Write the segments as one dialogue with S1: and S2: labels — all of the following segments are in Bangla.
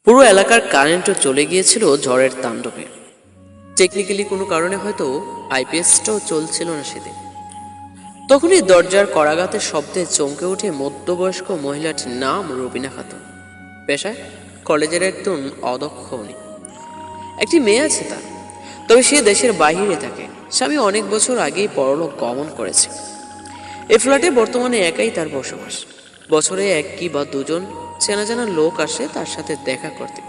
S1: পুরো এলাকার কারেন্টও চলে গিয়েছিল ঝড়ের তাণ্ডবে। টেকনিক্যালি কোনো কারণে হয়তো আইপিএসটাও চলছিল না সেদিন। তখনই দরজার কড়াঘাতের শব্দে চমকে উঠে মধ্যবয়স্ক মহিলাটির নাম রুবিনা খাতুন। পেশায় কলেজের একজন অদক্ষ উনি। একটি মেয়ে আছে তার, তবে সে দেশের বাইরে থাকে। স্বামী অনেক বছর আগেই পরলোক গমন করেছে। এই ফ্ল্যাটে বর্তমানে একাই তার বসবাস। বছরে এক কি বা দুজন চেনা জানা লোক আসে তার সাথে দেখা করতে,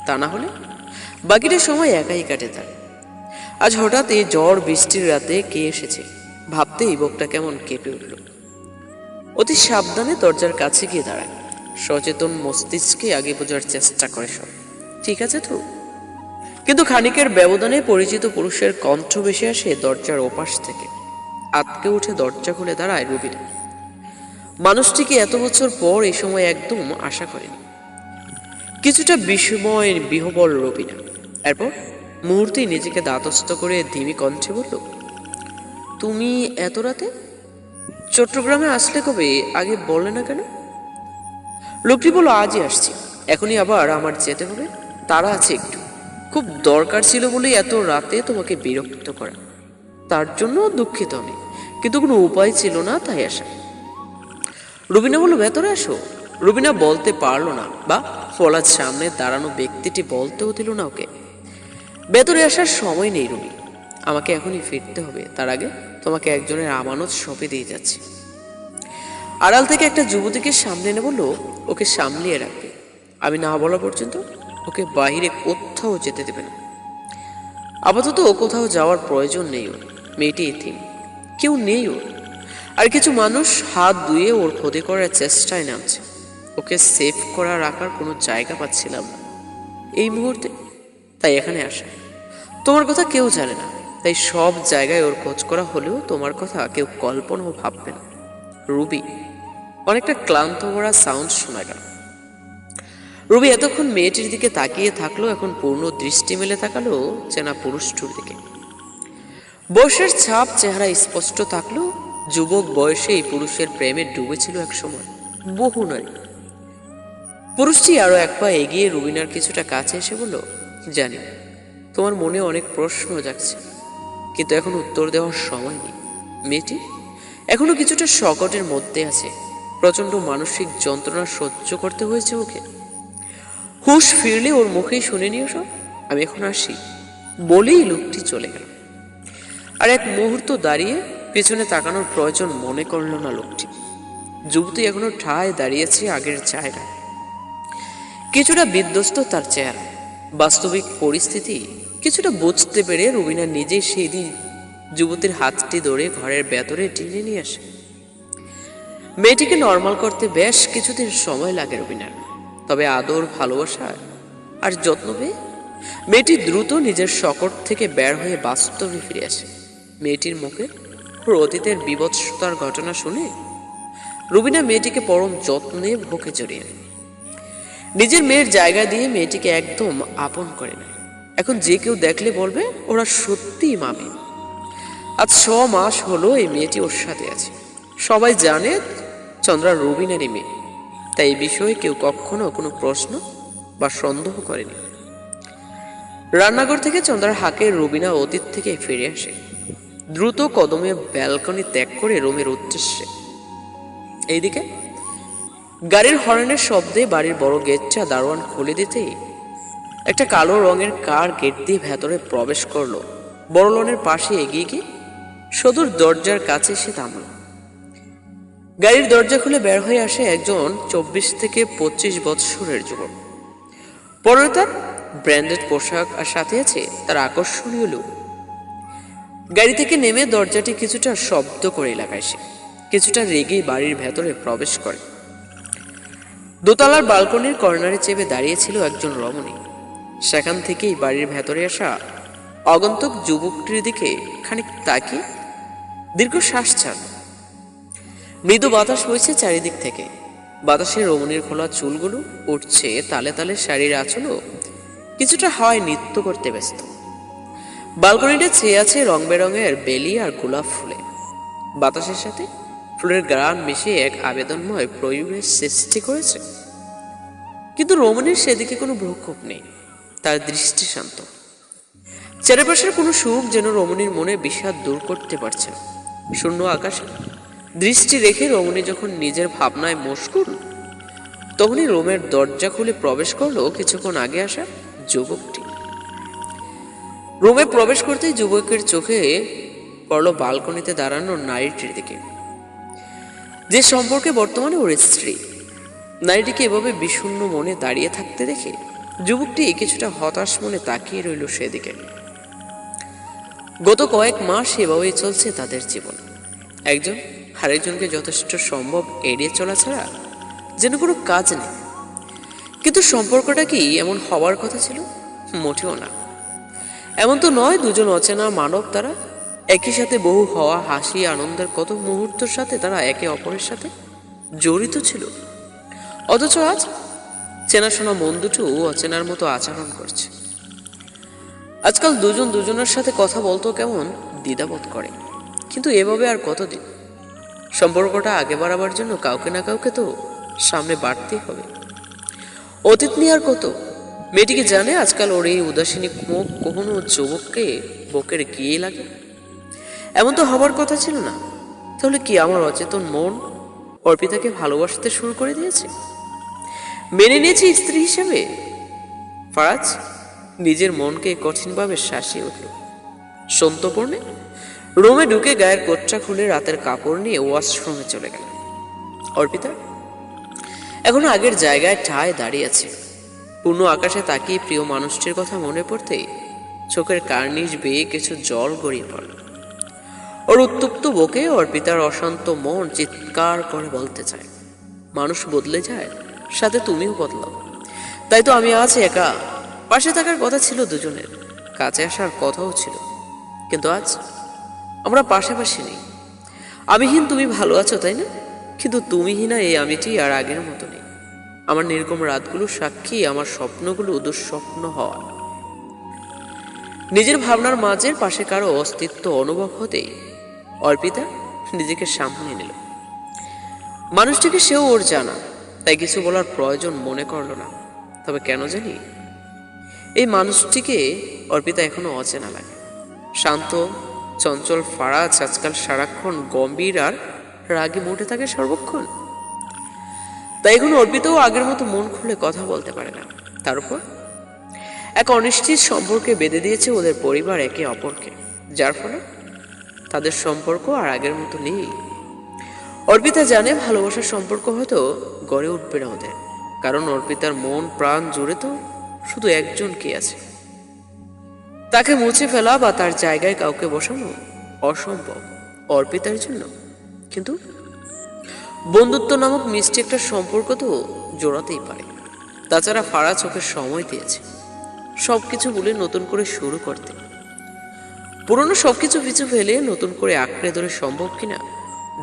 S1: তা না হলে বাকিটা সময় একাই কাটে তার। আজ হঠাৎ এই ঝড় বৃষ্টির রাতে কে এসেছে ভাবতেই বুকটা কেমন কেঁপে উঠল। অতি সাবধানে দরজার কাছে গিয়ে দাঁড়ায়, সচেতন মস্তিষ্কে আগে বোঝার চেষ্টা করে সব ঠিক আছে তো। কিন্তু খানিকের ব্যবধানে পরিচিত পুরুষের কণ্ঠ ভেসে আসে দরজার ওপাশ থেকে। আতকে উঠে দরজা খুলে দাঁড়ায় রুবিনা। মানুষটিকে এত বছর পর এই সময় একদম আশা করেনি। কিছুটা বিস্ময়ের বিহবল রুবিনা। এরপর মুহূর্তেই নিজেকে দাঁতস্থ করে ধিমি কণ্ঠে বলল, তুমি এত রাতে চট্টগ্রামে আসলে কবে? আগে বললে না কেন? লোকটি বলল, আজই আসছি। এখনই আবার আমার যেতে হবে, তারা আছে একটু। খুব দরকার ছিল বলেই এত রাতে তোমাকে বিরক্ত করা। তার জন্য দুঃখিত আমি, কিন্তু কোনো উপায় ছিল না, তাই আসা। রুবিনা বলল, ভেতরে আসো। রুবিনা বলতে পারল না, বা ফলার সামনে দাঁড়ানো ব্যক্তিটি বলতেও দিল না ওকে ভেতরে আসার সময় নেই রুবি, আমাকে এখনই ফিরতে হবে। তার আগে তোমাকে একজনের আমানত সঁপে দিয়ে যাচ্ছি। আড়াল থেকে একটা যুবতীকে সামনে এনে বলল, ওকে সামলিয়ে রাখবে। আমি না বলা পর্যন্ত ওকে বাইরে কোথাও যেতে দেবে না। আপাতত ও কোথাও যাওয়ার প্রয়োজন নেই ওর। মেয়েটি এতিম, কেউ নেই ওর। আর কিছু মানুষ হাত ধুয়ে ওর ক্ষতি করার চেষ্টায় নামছে। ওকে সেফ করা রাখার কোনো জায়গা পাচ্ছিলাম না এই মুহূর্তে, তাই এখানে আসা। তোমার কথা কেউ জানে না, তাই সব জায়গায় ওর খোঁজ করা হলেও তোমার কথা কেউ কল্পনাও ভাববে না। রুবি। অনেকটা ক্লান্ত ভরা সাউন্ড শোনা গেল। রুবি এতক্ষণ মেয়েটির দিকে তাকিয়ে থাকলো, এখন পূর্ণ দৃষ্টি মেলে তাকালো চেনা পুরুষটির দিকে। বয়সের ছাপ চেহারা স্পষ্ট থাকলো। যুবক বয়সে এই পুরুষের প্রেমে ডুবেছিল এক সময় বহু নারী। পুরুষটি আরো এক পা এগিয়ে রুবিনার কিছুটা কাছে এসে বলল, জানি তোমার মনে অনেক প্রশ্ন জাগছে, কিন্তু এখন উত্তর দেওয়ার সময় নেই। মেয়েটি এখনো কিছুটা সংকটের মধ্যে আছে। প্রচন্ড মানসিক যন্ত্রণা সহ্য করতে হয়েছে ওকে। হুঁশ ফিরলে ওর মুখেই শুনে নিও সব। আমি এখন আসি বলেই লোকটি চলে গেল। আর এক মুহূর্ত দাঁড়িয়ে পেছনে তাকানোর প্রয়োজন মনে করল না লোকটি। যুবতী এখনো ঠায় দাঁড়িয়েছে আগের জায়গায়। কিছুটা বিধ্বস্ত তার চেহারা। বাস্তবিক পরিস্থিতি কিছুটা বুঝতে পেরে রুবিনা নিজেই সেই দিন যুবতীর হাতটি ধরে ঘরের ভেতরে টেনে নিয়ে আসে। মেয়েটিকে নর্মাল করতে বেশ কিছুদিন সময় লাগে রুবিনার, তবে আদর, ভালোবাসা আর যত্ন পেয়ে মেয়েটি দ্রুত নিজের শকট থেকে বের হয়ে বাস্তবে ফিরে আসে। মেয়েটির মুখে ওর অতীতের বিভৎসতার ঘটনা শুনে রুবিনা মেয়েটিকে পরম যত্নে বুকে জড়িয়ে নেয়। নিজের মেয়ের জায়গা দিয়ে মেয়েটিকে একদম আপন করে নেয়। এখন যে কেউ দেখলে বলবে ওরা সত্যিই মামি। আজ 6 মাস হলো এই মেয়েটি ওর সাথে আছে। সবাই জানে চন্দ্রা রুবিনারই মেয়ে, তাই এই বিষয়ে কেউ কখনো কোনো প্রশ্ন বা সন্দেহ করেনি। রান্নাঘর থেকে চন্দ্রার হাঁকে রুবিনা অতীত থেকে ফিরে আসে, দ্রুত কদমে ব্যালকনি ত্যাগ করে রুমের উদ্দেশ্যে। এইদিকে গাড়ির হর্নের শব্দে বাড়ির বড় গেটটা দারোয়ান খুলে দিতেই একটা কালো রঙের কার গেট দিয়ে ভেতরে প্রবেশ করলো। বড় লনের পাশে এগিয়ে গিয়ে সদর দরজার কাছে এসে থামল। গাড়ির দরজা খুলে বের হয়ে আসে একজন 24 থেকে 25 বৎসরের যুবক। পরনে তার ব্র্যান্ডেড পোশাক আর সাথে আছে তার আকর্ষণীয় লুক। গাড়ি থেকে নেমে দরজাটি কিছুটা শব্দ করে লাগায় সে, কিছুটা রেগে বাড়ির ভেতরে প্রবেশ করে। দোতলার বালকনির কর্নারে চেপে দাঁড়িয়েছিল একজন রমণী। সেখান থেকেই বাড়ির ভেতরে আসা আগন্তুক যুবকটির দিকে খানিক তাকিয়ে দীর্ঘ শ্বাস ছাড়ল। মৃদু বাতাস বইছে চারিদিক থেকে। বাতাসে রমণীর খোলা চুলগুলো উঠছে তালে তালে, শাড়ির আঁচলও কিছুটা হাওয়ায় নৃত্য করতে ব্যস্ত। বালকনিটা চেয়ে আছে রং বেরঙের বেলি আর গোলাপ ফুলে। বাতাসের সাথে ফুলের গ্রান মিশিয়ে এক আবেদনময় পরিবেশ সৃষ্টি করেছে। কিন্তু রমণীর সেদিকে কোনো ভ্রুক্ষেপ নেই, তার দৃষ্টি শান্ত। চারপাশের কোনো সুখ যেন রমণীর মনে বিষাদ দূর করতে পারছে না। শূন্য আকাশে দৃষ্টি রেখে রমণী যখন নিজের ভাবনায় মশগুল, তখনই রুমের দরজা খুলে প্রবেশ করলো কিছুক্ষণ আগে আসা যুবকটি। রুমে প্রবেশ করতেই যুবকের চোখে পড়ল বালকনিতে দাঁড়ানো নারীটির দিকে, যে সম্পর্কে বর্তমানে ওর স্ত্রী। নারীটিকে এভাবে বিষণ্ণ মনে দাঁড়িয়ে থাকতে দেখে যুবকটি কিছুটা হতাশ মনে তাকিয়ে রইল সেদিকে। গত কয়েক মাস এভাবেই চলছে তাদের জীবন, একজন আরেকজনকে যথেষ্ট সম্ভব এড়িয়ে চলা ছাড়া যেন কোনো কাজ নেই। কিন্তু সম্পর্কটা কি এমন হওয়ার কথা ছিল? মোটেও না। এমন তো নয় দুজন অচেনা মানব, তারা একই সাথে বহু হওয়া হাসি আনন্দের কত মুহূর্তের সাথে তারা একে অপরের সাথে জড়িত ছিল। অথচ আজ চেনাশোনা মন দুটো অচেনার মতো আচরণ করছে। আজকাল দুজন দুজনের সাথে কথা বলতো কেমন দ্বিধাবোধ করে। কিন্তু এভাবে আর কতদিন? সম্পর্কটা আগে বাড়াবার জন্য কাউকে না কাউকে তো সামনে বাড়তেই হবে। অতীত নিয়ে আর কত? মেয়েটিকে জানে আজকাল ওর এই উদাসীনী মুখ কখনো যুবককে বুকের গিয়ে লাগে? এমন তো হবার কথা ছিল না। তাহলে কি আমার অচেতন মন অর্পিতাকে ভালোবাসতে শুরু করে দিয়েছে, মেনে নিয়েছে স্ত্রী হিসেবে? ফারাজ নিজের মনকে কঠিনভাবে শাসিয়ে উঠল। সন্তপূর্ণে রুমে ঢুকে গায়ের কোটটা খুলে রাতের কাপড় নিয়ে ওয়াশরুমে চলে গেল। অর্পিতা এখনো আগের জায়গায় ঠায় দাঁড়িয়ে আছে। পূর্ণ আকাশে তাকিয়ে প্রিয় মানুষটির কথা মনে পড়তেই চোখের কার্নিশ বেয়ে কিছু জল গড়িয়ে পড়ল। ওর উত্তপ্ত বুকে অর্পিতার অশান্ত মন চিৎকার করে বলতে চায়, মানুষ বদলে যায়, সাথে তুমিও বদলাও। তাই তো আমি আজ একা। পাশে থাকার কথা ছিল দুজনের, কাছে আসার কথাও ছিল, কিন্তু আজ আমরা পাশাপাশি নেই। আমিহীন তুমি ভালো আছো, তাই না? কিন্তু তুমিহীনা এই আমিটি আর আগের মতো নেই। আমার নির্গম রাতগুলো সাক্ষী আমার স্বপ্নগুলো দুঃস্বপ্ন হওয়া। নিজের ভাবনার মাঝের পাশে কারো অস্তিত্ব অনুভব হতেই অর্পিতা নিজেকে সামনে নিল। মানুষটিকে সেও ওর জানা, তাই কিছু বলার প্রয়োজন মনে করলো না। তবে কেন জানি এই মানুষটিকে অর্পিতা এখনো অচেনা লাগে। শান্ত চঞ্চল ফারাজ আজকাল সারাক্ষণ গম্ভীর আর রাগে মুঠে থাকে সর্বক্ষণ। তাই এখন অর্পিতাও আগের মতো মন খুলে কথা বলতে পারে না। তার উপর এক অনিশ্চিত সম্পর্কে বেঁধে দিয়েছে ওদের পরিবার একে অপরকে, যার ফলে তাদের সম্পর্ক আর আগের মতো নেই। অর্পিতা জানে ভালোবাসার সম্পর্ক হয়তো গড়ে উঠবে না ওদের, কারণ অর্পিতার মন প্রাণ জুড়ে তো শুধু একজন কে আছে। তাকে মুছে ফেলা বা তার জায়গায় কাউকে বসানো অসম্ভব অর্পিতার জন্য। কিন্তু বন্ধুত্ব নামক মিষ্টি একটা সম্পর্ক তো জোড়াতেই পারে। তাছাড়া ফারাজ ওকে সময় দিয়েছে সবকিছু বলে নতুন করে শুরু করতে। পুরনো সবকিছু পিছু ফেলে নতুন করে আঁকড়ে ধরে সম্ভব কিনা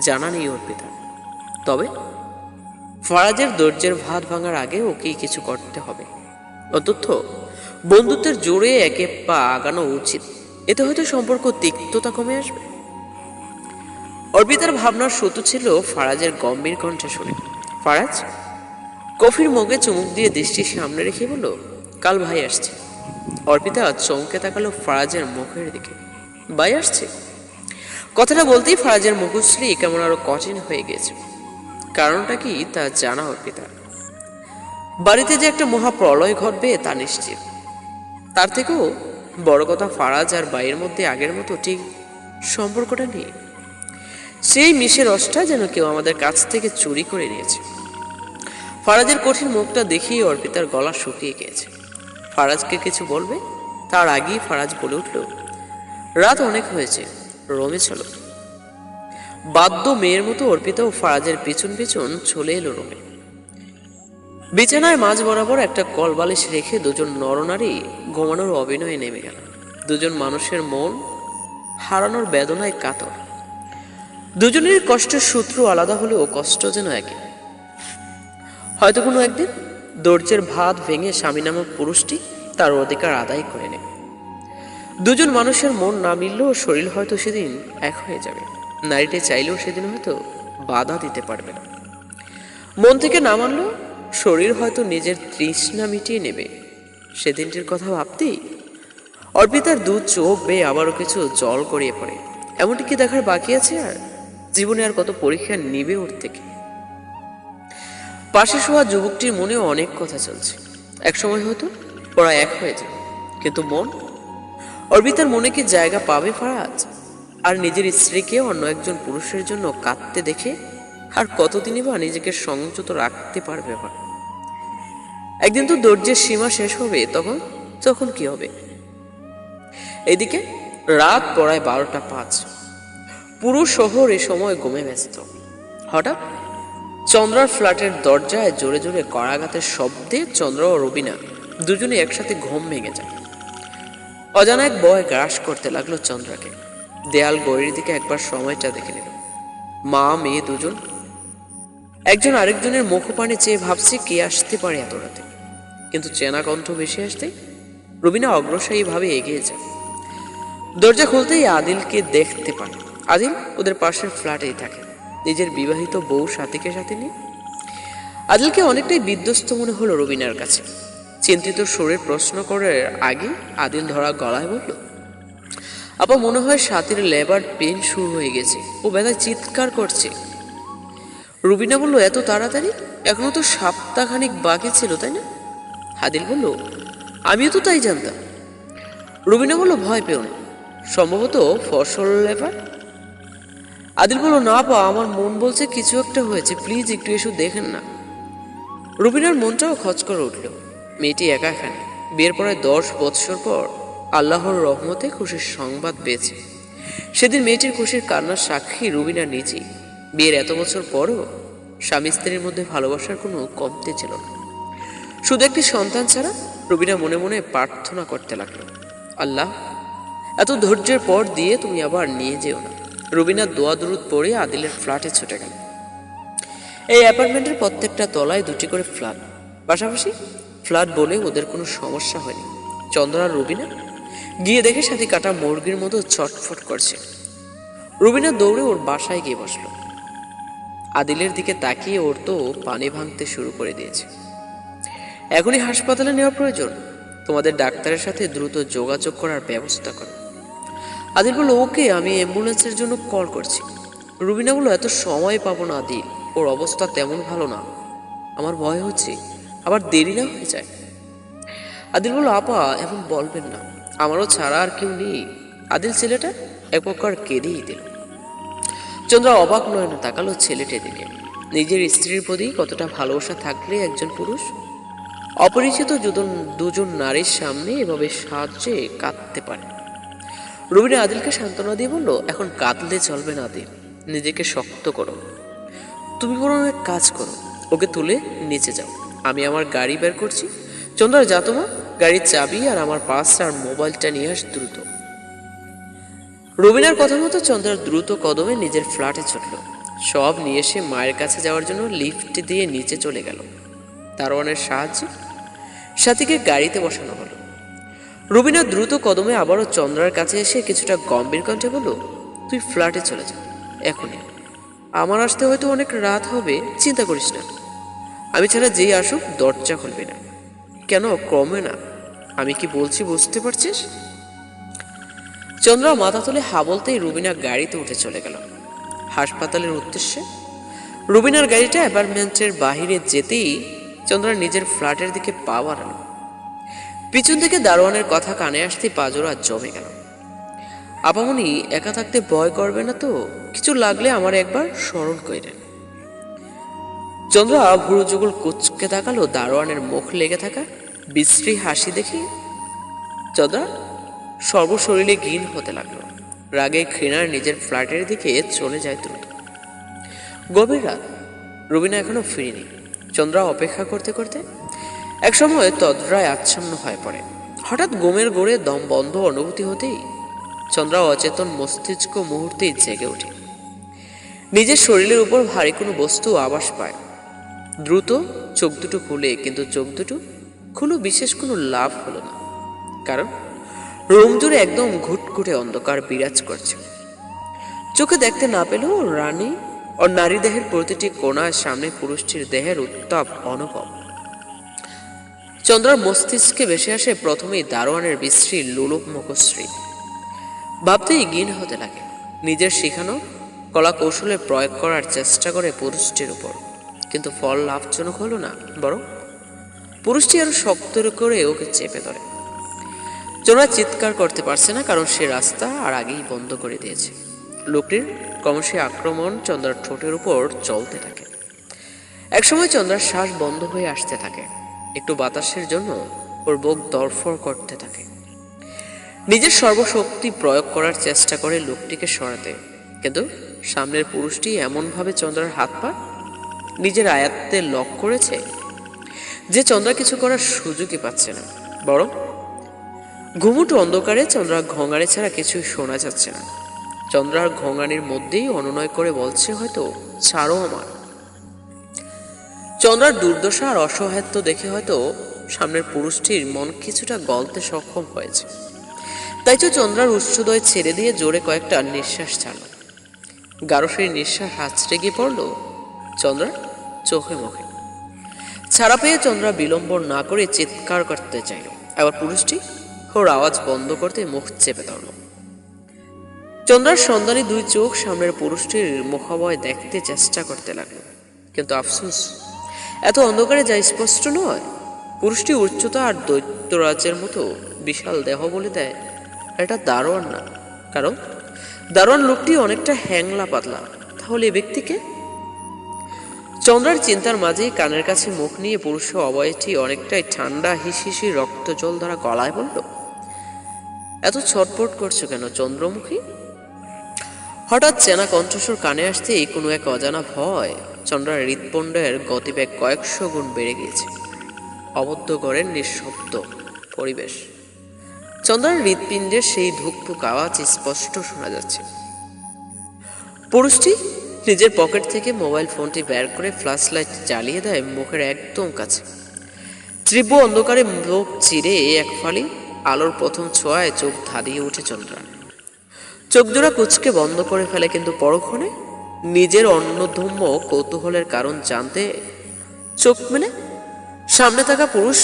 S1: জানা নেই অর্পিতার। তবে ফারাজের ধৈর্যের ভাত ভাঙার আগে ওকেই কিছু করতে হবে। অন্তত বন্ধুত্বের জোরে একে পা আগানো উচিত, এতে হয়তো সম্পর্ক তিক্ততা কমে আসবে। অর্পিতার ভাবনার সূত্র ছিল ফারাজের গম্ভীর কণ্ঠে শুনে। ফারাজ কফির মগে চুমুক দিয়ে দৃষ্টি সামনে রেখে বলল, কাল ভাই আসছে। অর্পিতা চমকে তাকালো ফারাজের মুখের দিকে। ভাই আসছে? কথাটা বলতেই ফারাজের মুখশ্রী কেমন আরো কঠিন হয়ে গেছে। কারণটা কি তা জানা অর্পিতা। বাড়িতে যে একটা মহাপ্রলয় ঘটবে তা নিশ্চিত। তার থেকেও বড় কথা, ফারাজ আর ভাইয়ের মধ্যে আগের মতো ঠিক সম্পর্কটা নেই। সেই মিশের রসটা যেন কেউ আমাদের কাছ থেকে চুরি করে নিয়েছে। ফারাজের কঠিন মুখটা দেখেই অর্পিতার গলা শুকিয়ে গিয়েছে। ফারাজকে কিছু বলবে তার আগেই ফারাজ বলে উঠল, রাত অনেক হয়েছে, রোমে চলো। বাধ্য মেয়ের মতো অর্পিতাও ফারাজের পিছন পিছন চলে এলো রোমে। বিছানায় মাঝ বরাবর একটা কলবালিশ রেখে দুজন নরনারী ঘুমানোর অভিনয়ে নেমে গেল। দুজন মানুষের মন হারানোর বেদনায় কাতর। দুজনের কষ্টের সূত্র আলাদা হলেও কষ্ট যেন একই। হয়তো কোনো একদিন ধৈর্যের ভাত ভেঙে স্বামী নামক পুরুষটি তার অধিকার আদায় করে নেবে। দুজন মানুষের মন না মিললেও শরীর হয়তো সেদিন এক হয়ে যাবে। নারীটি চাইলেও সেদিন হয়তো বাধা দিতে পারবে না। মন থেকে না মানলেও শরীর হয়তো নিজের তৃষ্ণা মিটিয়ে নেবে, সেদিনটির কথা ভাবতেই অর্পিতার দু চোখ বেয়ে আবারও কিছু জল গড়িয়ে পড়ে। এমনটি কি দেখার বাকি আছে? আর জীবনে আর কত পরীক্ষা নিবে ওর থেকে। পাশে শোয়া যুবকটির মনেও অনেক কথা চলছে। একসময় হয়তো ওরা এক হয়ে যাবে, কিন্তু মন, অর্পিতার মনে কি জায়গা পাবে ফারাজ? আর নিজের স্ত্রীকে অন্য একজন পুরুষের জন্য কাঁদতে দেখে আর কতদিনই বা নিজেকে সংযত রাখতে পারবে? আবার একদিন তো ধৈর্যের সীমা শেষ হবে, তখন তখন কি হবে? এদিকে রাত পড়ায় 12টা 5। পুরো শহর এ সময় ঘুমে ব্যস্ত। হঠাৎ চন্দ্রার ফ্ল্যাটের দরজায় জোরে জোরে করাঘাতের শব্দে চন্দ্র ও রবিনা দুজনে একসাথে ঘুম ভেঙে যায়। অজানা এক ভয় গ্রাস করতে লাগলো চন্দ্রাকে। দেয়াল গড়ির দিকে একবার সময়টা দেখে নিল। মা মেয়ে দুজন একজন আরেকজনের মুখপানে চেয়ে ভাবছে কে আসতে পারে এত রাতে। কিন্তু চেনা কণ্ঠ ভেসে আসতে রবিনা অগ্রসরী ভাবে এগিয়ে যায়। দরজা খুলতেই আদিলকে দেখতে পান। আদিল ওদের পাশের ফ্ল্যাটেই থাকে, নিজের বিবাহিত বউ সাথীকে সাথে নিয়ে। আদিলকে অনেকটাই বিধ্বস্ত মনে হলো রবিনার কাছে। চিন্তিত সুরে প্রশ্ন করার আগে আদিল ধরা গলায় বলল, আপা, মনে হয় সাথীর লেবার পেন শুরু হয়ে গেছে, ও ব্যথায় চিৎকার করছে। রুবিনা বলল, এত তাড়াতাড়ি? এখনো তো সপ্তাহখানিক বাকি ছিল, তাই না? আদিল বলল, আমিও তো তাই জানতাম। রুবিনা বলল, ভয় পেও না, সম্ভবত ফসল লেবার। আদিল বলল, না পা, আমার মন বলছে কিছু একটা হয়েছে, প্লিজ একটু এসে দেখেন না। রুবিনার মনটাও খচ করে উঠল। মেয়েটি একা এখানে, বিয়ের পরে 10 বৎসর পর আল্লাহর রহমতে খুশির সংবাদ পেয়েছে। সেদিন মেয়েটির খুশির কান্নার সাক্ষী রুবিনা নিজেই। বিয়ের এত বছর পরও স্বামী স্ত্রীর মধ্যে ভালোবাসার কোনো কমতি ছিল না, শুধু একটি সন্তান ছাড়া। রুবিনা মনে মনে প্রার্থনা করতে লাগলো, আল্লাহ, এত ধৈর্যের পর দিয়ে তুমি আবার নিয়ে যেও না। রুবিনা দোয়া দরুদ পড়ে আদিলের ফ্ল্যাটে ছুটে গেল। এই অ্যাপার্টমেন্টের প্রত্যেকটা তলায় 2টি করে ফ্ল্যাট, পাশাপাশি ফ্ল্যাট বলে ওদের কোনো সমস্যা হয়নি। চন্দ্র আর রুবিনা গিয়ে দেখে সাথে কাটা মুরগির মতো ছটফট করছে। রুবিনা দৌড়ে ওর বাসায় গিয়ে বসল। আদিলের দিকে তাকিয়ে ওর তো পানি ভাঙতে শুরু করে দিয়েছে। এখনই হাসপাতালে নেওয়া প্রয়োজন, তোমাদের ডাক্তারের সাথে দ্রুত যোগাযোগ করার ব্যবস্থা করো। আদিল বলল, ওকে, আমি অ্যাম্বুলেন্সের জন্য কল করছি। রুবিনা বলল, এত সময় পাবো না আদিল, ওর অবস্থা তেমন ভালো না, আমার ভয় হচ্ছে আবার দেরি না হয়ে যায়। আদিল বলল, আপা, এখন বলবেন না, আমারও ছাড়া আর কেউ নেই। আদিল ছেলেটা এক প্রকার কেঁদেই দিল। চন্দ্রা অবাক নয় না তাকালো ছেলেটির দিকে। নিজের স্ত্রীর প্রতি কতটা ভালোবাসা থাকলে একজন পুরুষ অপরিচিত দুজন নারীর সামনে এভাবে সাহায্যে কাঁদতে পারে। রুবিনা আদিলকে সান্ত্বনা দিয়ে বলল, এখন কাঁদলে চলবে না আদিল, নিজেকে শক্ত করো। তুমি বরং এক কাজ করো, ওকে তুলে নিচে যাও, আমি আমার গাড়ি বের করছি। চন্দ্রা, যা তোমার গাড়ির চাবি আর আমার পাস আর মোবাইলটা নিয়ে আস দ্রুত। রুবিনার কথা মতো চন্দ্রার দ্রুত কদমে নিজের ফ্ল্যাটে ছুটল। সব নিয়ে এসে মায়ের কাছে যাওয়ার জন্য লিফট দিয়ে নিচে চলে গেল। দারোয়ানের সাহায্যে সাথীকে গাড়িতে বসানো হলো। রুবিনা দ্রুত কদমে আবারও চন্দ্রার কাছে এসে কিছুটা গম্ভীর কণ্ঠে বলল, তুই ফ্ল্যাটে চলে যা এখনই, আমার আসতে হয়তো অনেক রাত হবে, চিন্তা করিস না। আমি ছাড়া যেই আসুক দরজা খুলবি না। কেন ক্রমে না? আমি কি বলছি বুঝতে পারছিস? চন্দ্রা মাথা তুলে হা বলতেই রুবিনা গাড়িতে উঠে চলে গেল হাসপাতালের উদ্দেশ্যে। রুবিনার গাড়িটা অ্যাপার্টমেন্টের বাহিরে যেতেই চন্দ্রা নিজের ফ্ল্যাটের দিকে পা বাড়ালো। পিছন থেকে দারোয়ানের কথা কানে আসতেই পাজোড়া জমে গেল। আপামনি, একা থাকতে ভয় করবে না তো? কিছু লাগলে আমার একবার স্মরণ কইরেন। চন্দ্রা ভুরু যুগল কুচকে তাকালো দারোয়ানের মুখ লেগে থাকা বিশ্রী হাসি দেখে। চন্দ্রা সর্বশরীরে ঘিন হতে লাগলো। রাগে ঘৃণার নিজের ফ্ল্যাটের দিকে চলে যায় দ্রুত। গভীর রাত, রুবিনা এখনো ফিরেনি। চন্দ্রা অপেক্ষা করতে করতে একসময় তদ্রায় আচ্ছন্ন হয়ে পড়ে। হঠাৎ ঘুমের গোড়ে দম বন্ধ অনুভূতি হতেই চন্দ্রা অচেতন মস্তিষ্ক মুহূর্তেই জেগে ওঠে। নিজের শরীরের উপর ভারী কোনো বস্তু আভাস পায়। দ্রুত চোখ দুটো খুলে, কিন্তু চোখ দুটো খুলে বিশেষ কোনো লাভ হলো না, কারণ রুম জুড়ে একদম ঘুটঘুটে অন্ধকার বিরাজ করছে। চোখে দেখতে না পেলেও রানী ও নারী দেহের প্রতিটি কোণার সামনে পুরুষটির দেহের উত্তাপ অনুভব। চন্দ্রার মস্তিষ্কে ভেসে আসে প্রথমেই দারোয়ানের বিশ্রী লোলুপ মুখশ্রী। ভাবতেই ঘৃণ হতে লাগে। নিজের শেখানো কলা কৌশলে প্রয়োগ করার চেষ্টা করে পুরুষটির উপর, কিন্তু ফল লাভজনক হলো না, বরং পুরুষটি আরো শক্ত করে ওকে চেপে ধরে। চন্দ্রা চিৎকার করতে পারছে না, কারণ সে রাস্তা আর আগেই বন্ধ করে দিয়েছে। লোকটির ক্রমশ আক্রমণ চন্দ্রার ঠোঁটের উপর চলতে থাকে। একসময় চন্দ্রার শ্বাস বন্ধ হয়ে আসতে থাকে। একটু বাতাসের জন্য ওর বুক দরফর করতে থাকে। নিজের সর্বশক্তি প্রয়োগ করার চেষ্টা করে লোকটিকে সরাতে, কিন্তু সামনের পুরুষটি এমনভাবে চন্দ্রার হাত পা নিজের আয়ত্তে লক করেছে যে চন্দ্রা কিছু করার সুযোগই পাচ্ছে না। বরং ঘুমুটু অন্ধকারে চন্দ্রার ঘঙানি ছাড়া কিছুই শোনা যাচ্ছে না। চন্দ্রার ঘঙানির মধ্যেই অনুনয় করে বলছে, হয়তো ছাড়ো আমার। চন্দ্রার দুর্দশা আর অসহায়ত্ব দেখে হয়তো সামনের পুরুষটির মন কিছুটা গলতে সক্ষম হয়েছে। তাই তো চন্দ্রার উচ্চদয় ছেড়ে দিয়ে জোরে কয়েকটা নিঃশ্বাস ছাড়ল। গাঢ় সেই নিঃশ্বাস আছড়ে গিয়ে পড়ল চন্দ্রার চোখে মুখে। ছাড়া পেয়ে চন্দ্রা বিলম্ব না করে চিৎকার করতে চাইল। এবার পুরুষটি ওর আওয়াজ বন্ধ করতে মুখ চেপে ধরল। চন্দ্রার সন্ধানী দুই চোখ সামনের পুরুষটির মুখাবয় দেখতে চেষ্টা করতে লাগলো, কিন্তু আফসোস, এত অন্ধকারে যা স্পষ্ট নয়। পুরুষটি উচ্চতা আর দৈত্যরাজের মতো বিশাল দেহ বলে দেয় এটা দারোয়ান না, কারণ দারোয়ান লোকটি অনেকটা হ্যাংলা পাতলা। তাহলে এ ব্যক্তিকে? চন্দ্রার চিন্তার মাঝেই কানের কাছে মুখ নিয়ে পুরুষ অবয়টি অনেকটাই ঠান্ডা হিসিসি রক্ত জল দ্বারা গলায় বলল, এত ছটপট করছো কেন চন্দ্রমুখী? হঠাৎ চেনা কণ্ঠস্বর কানে আসতেই কোনো এক অজানা ভয় চন্দ্রার হৃৎপিণ্ডের গতিবেগ কয়েকশো গুণ বেড়ে গিয়েছে। অবদ্ধ ঘরের নিঃশব্দ পরিবেশ, চন্দ্রার হৃৎপিণ্ডের সেই ধুকপুক আওয়াজ স্পষ্ট শোনা যাচ্ছে। পুরুষটি নিজের পকেট থেকে মোবাইল ফোনটি বের করে ফ্ল্যাশ লাইট জ্বালিয়ে দেয় মুখের একদম কাছে। তীব্র অন্ধকারে মুখ চিরে এক ফালি আলোর প্রথম ছোঁয়ায় চোখ ধাঁধিয়ে উঠে চন্দ্রা। চোখ জোড়া কুচকে বন্ধ করে ফেলে, কিন্তু পরক্ষণে নিজের অন্যধম্য কৌতূহলের কারণ জানতে চোখ মেলে সামনে থাকা পুরুষ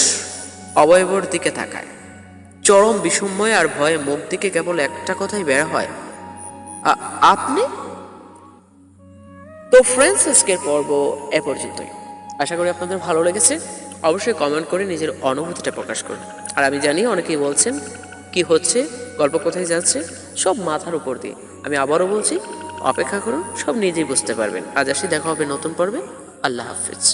S1: অবয়বর দিকে তাকায়। চরম বিস্ময় আর ভয়ে মুখ দিকে কেবল একটা কথাই বের হয়, আপনি? তো ফ্রেন্ডস, আজকের পর্ব এ পর্যন্তই। আশা করি আপনাদের ভালো লেগেছে। অবশ্যই কমেন্ট করে নিজের অনুভূতিটা প্রকাশ করুন। আর আমি জানি অনেকেই বলছেন কি হচ্ছে, গল্প কোথায় যাচ্ছে, সব মাথার উপর দিয়ে। আমি আবারও বলছি, অপেক্ষা করুন, সব নিজেই বুঝতে পারবেন। আজ আসি, দেখা হবে নতুন পর্বে। আল্লাহ হাফিজ।